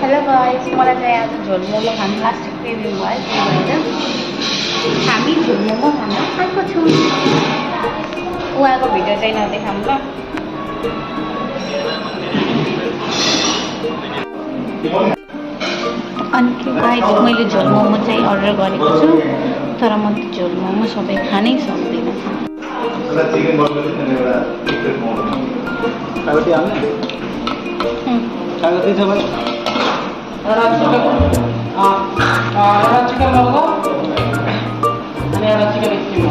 Hello guys, मलाई चाहिँ आज झोल मोमो खानु लास्ट क्रेभिङ भयो, त्यही भएर हामी झोल मोमो खान आएको छौँ। उहाँको भिडियो चाहिँ नदेखाऊँ ल। अनि गाइस, मैले झोल मोमो चाहिँ अर्डर गरेको छु, तर म झोल मोमो सबै खानै सक्दिनँ। चिकन मोमो अनि एउटा चिकन स्टिम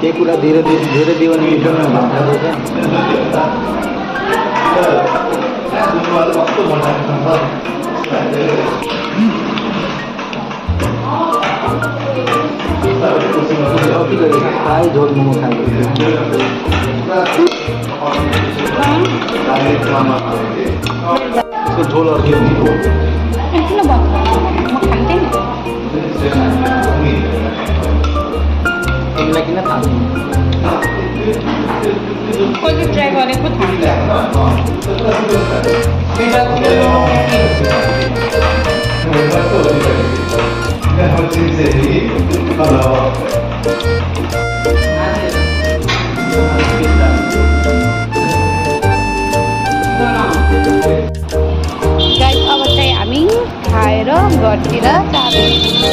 के कुरा धीरे धीरे दियो भने मिठो नै हुन्छ। फ्राई झोल मोमो खाएको झोल अर्को तिमीलाई किन थाहा कहिले ट्राई गरेको गाइस, अब चाहिँ हामी खाएर घरतिर जाँदैछौँ।